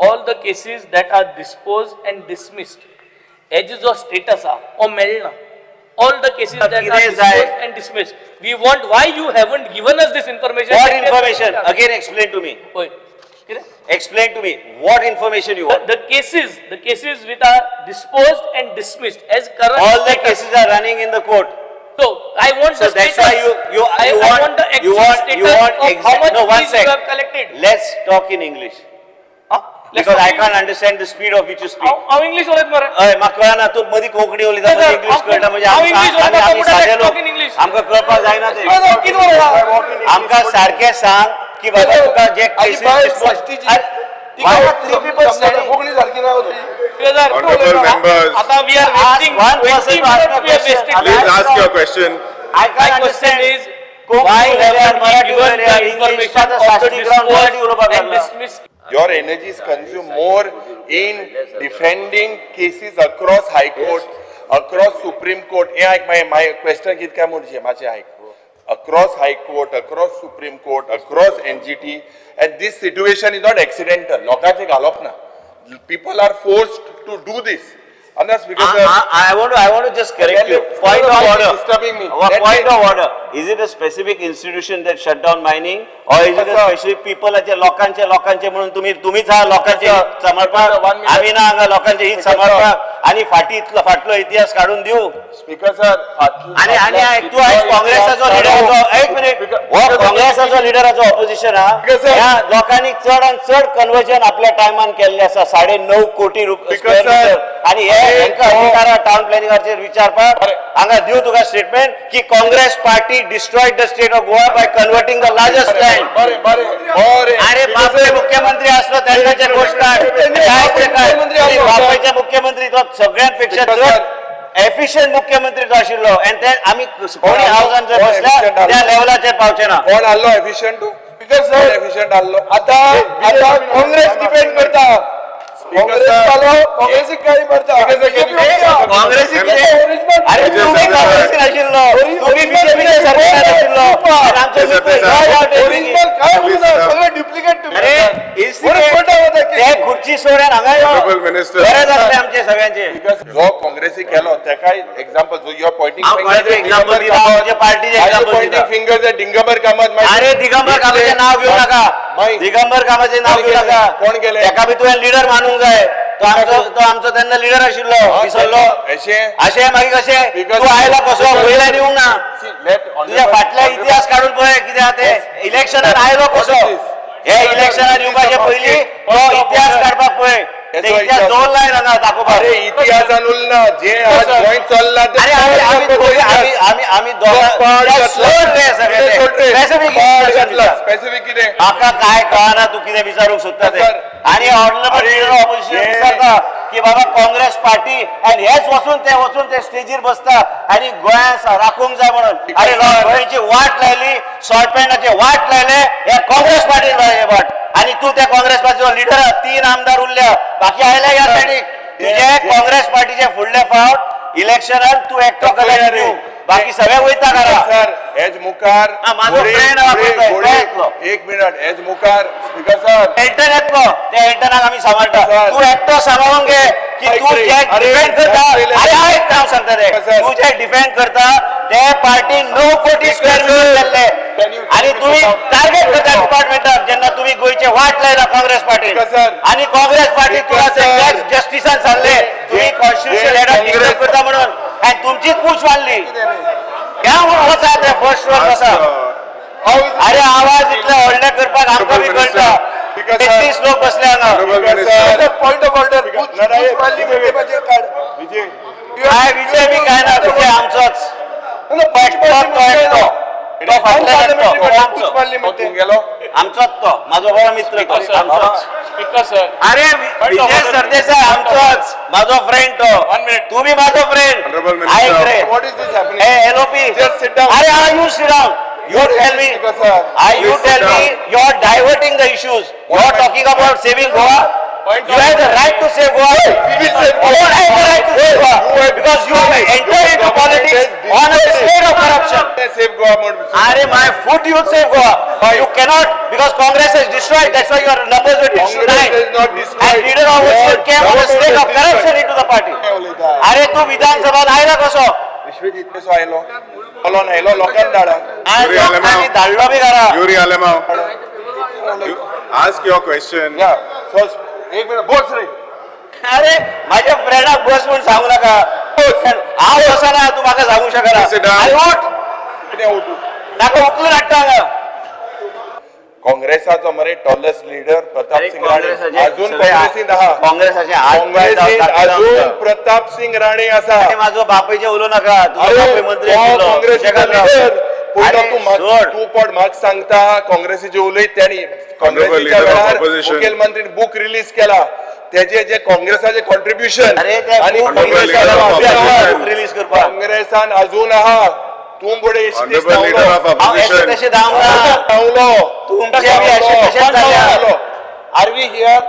all the cases that are disposed and dismissed, as is status or melna, all the cases that are disposed and dismissed. We want why you haven't given us this information. What information? Again, explain to me. Explain to me what information you want. The cases which are disposed and dismissed as current. All the cases are running in the court. So I want So the that's status. why I want the actual status of how much fees you have collected. Let's talk in English. Because I can't understand the speed of which you speak. How English होत मरे? म्हाका कळना तू मदी कोंकणी उलयता मदी English कळटा म्हणजे आमी सादे लोक आमकां कळपाक जायना ते आमकां सारखे सांग की बाबा तुका जे Honorable members, आता we are wasting one 20 person to minutes. ask We are a wasting. please ask your question. I My can't question understand is why you whether haven't Marathi given whether the English information चा of the Shastri ground Marathi disposed उलोवपाक and लागला. dismissed. Your energy is consumed more in defending cases across High Court, across Supreme Court. My question कित काय म्हणचे माझे ऐक. Across High Court, across Supreme Court, across NGT, and this situation is not accidental. लोकांचे घालप ना. People are forced to do this. And that's because I want to just correct you. Point of order. Disturbing me. Point of order. Is it a specific institution that shut down mining, or is it a specific people? लोकांचे म्हणून तुम्हीच हा लोकांचे समर्पक आम्ही ना हांगा लोकांचे हित समर्पक आणि फाटलो इतिहास काढून देऊ. Speaker sir. आणि तू आज काँग्रेसाचो लिडर एक मिनिट हो काँग्रेसाचो लिडराचो ऑपोजिशन ह्या लोकांनी चड आणि चड कन्वर्जन आपल्या टायमान केल्ले आसा 9.5 कोटी रुपये आणि हे अधिकारा टाउन प्लॅनिंगाचेर विचारपाक हांगा दिव तुका स्टेटमेंट की Congress party destroyed the state of Goa by converting the largest land. अरे बापरे मुख्यमंत्री असलो त्यांचे गोष्ट काय बापाचे मुख्यमंत्री तो सगळ्यांपेक्षा चड एफिशियंट मुख्यमंत्री तो आशिल्लो आणि ते आम्ही कोणी हाऊसान जर बसल्या त्या लेवलाचेर पावचे ना. कोण आल्लो एफिशियंट एफिशियंट आल्लो आता काँग्रेस डिपेंड करता काँग्रेस काही करता काँग्रेस अरे तुम्ही काँग्रेसी आशिल्लो तुम्ही बीजेपीचे सरकार आशिल्लो आमचे ओरिजिनल काय सगळं डुप्लिकेट अरे ते खुर्ची सोडून हांगा Honorable Minister. गरज असले आमचे सगळ्यांचे जो काँग्रेसी केलो तेका एक्झाम्पल जो युआर पॉइंटिंग एक्झाम्पल दिला आमच्या पार्टीचे एक्झाम्पल पॉइंटिंग फिंगर जे दिगंबर कामत अरे दिगंबर कामाचे नाव घेऊ नका दिगंबर कामाचे नाव घेऊ नका कोण गेले एका बी तुवें लिडर मानूंक जाय तो आमचो तेन्ना लिडर आशिल्लो विसरलो अशें मागीर कशें तूं आयला कसो वयल्यान येवंक ना तुज्या फाटल्या इतिहास काढून पळय कितें आहा ते इलेक्शनान आयलो कसो हे इलेक्शनान येवपाचे पयलीं तो इतिहास काडपाक पळय ते इतिहास दवरलाय ना दाखोवपाक. अरे इतिहासान उरला जे आज गोंय चल्ला ते आम्ही स्पेसिफिक कितें म्हाका काय कळना तू कितें विचारूंक सोदता ते आणि ऑपोजिशन विचारता की बाबा काँग्रेस पार्टी आणि हेच वचून ते स्टेजीर बसता आणि गोंयांत राखूंक जाय म्हणून अरे गोंयची वाट लायली शॉर्ट पॅन्टाचे वाट लायले हे काँग्रेस पार्टीन लायले वाट आणि तू त्या काँग्रेस पार्टीचो लिडर 3 आमदार उरल्या बाकी आयले ह्या सायडीक तुझे काँग्रेस पार्टीचे फुडले फावट इलेक्शनात तू एकटो कलेक्ट दिव बाकी सगळे वयता करा सर एज मुखार माझो फ्रेंड एक मिनिट एज मुखार स्पीकर सर एल्टन येतलो त्या एल्टनाक आम्ही सांभाळटा तू एकटो सांभाळून घे की तू जे डिफेंड करता अरे ऐक नाव सांगता ते तू जे डिफेंड करता ते पार्टी 9 कोटी स्क्वेअर मीटर केल्ले आणि तुम्ही टार्गेट करता डिपार्टमेंटाक जेन्ना तुम्ही गोयचे वाट लायला काँग्रेस पार्टी आणि काँग्रेस पार्टी तुला जस्टिसान सांगले तुम्ही कॉन्स्टिट्यूशन हेडाक डिक्लेअर करता म्हणून आणि तुमचीच पूछ वाढली क्या वसा ते फर्स्ट वर वसा अरे आवाज इतले व्हडले करपाक आमकां बी कळटा 33 लोक बसले हांगा पॉइंट ऑफ ऑर्डर काय विजय बी काय ना तुझे आमचोच आमचोच तो माझो बरो मित्र तो आमचोच अरे विजय सरदेसाय आमचोच माझो फ्रेंड तो तू बी माझो फ्रेंड ऐक रे हे एलओपी अरे are you sit down You tell me, you are diverting the issues. You are talking about saving Goa. You have the right to save Goa. You don't have the right to save Goa because you have entered into politics on a state of corruption. Save Goa. Are my foot you save Goa. You cannot because Congress has destroyed. That's why your numbers were destroyed. Congress is not destroyed. And spread of corruption into the party. अरे तू विधानसभा आयला कसो कसो आयलो बोलो नायलो लोकांनी धाडाक Yuri Alemão. धाडलो बी घरा. Yuri Alemão. Ask your question. या सो एक मिनिट बोल रे अरे माझ्या फ्रेंडाक बस म्हणून सांगू नका. हांव बसना तू म्हाका सांगू शकना. Sit down. अरे उठ कितें उठू नाका उकलून हाडटा हांगा. काँग्रेसाचो मरे टॉलेस्ट लीडर प्रताप अरे सिंग राणे काँग्रेसाचे अजून काँग्रेसीत आहा काँग्रेसाचे हात पाय काँग्रेसीत दाखला अजून आमकां. प्रताप सिंग राणे आसा अरे माझो बापूचे उलोव नाका. तुजो अरे बापूय मंत्री तो आशिल्लो. काँग्रेसीचो सुशेगाद राव. लीडर पयलो अरे तू सोड. तू पण म्हाका सांगता काँग्रेसीचे उलयत त्यांनी काँग्रेसीच्या leader of वेळार opposition. मुखेलमंत्रीन बुक रिलीज केला तेजे जे काँग्रेसाचे कॉन्ट्रिब्युशन अरे ते आणि book leader of opposition. book release करपाक. काँग्रेसान अजून आहा तू बडे Honorable leader of हांव अशें opposition. तशें धांवना. तुमचे बी अशें तशेंच जाल्या. R we hear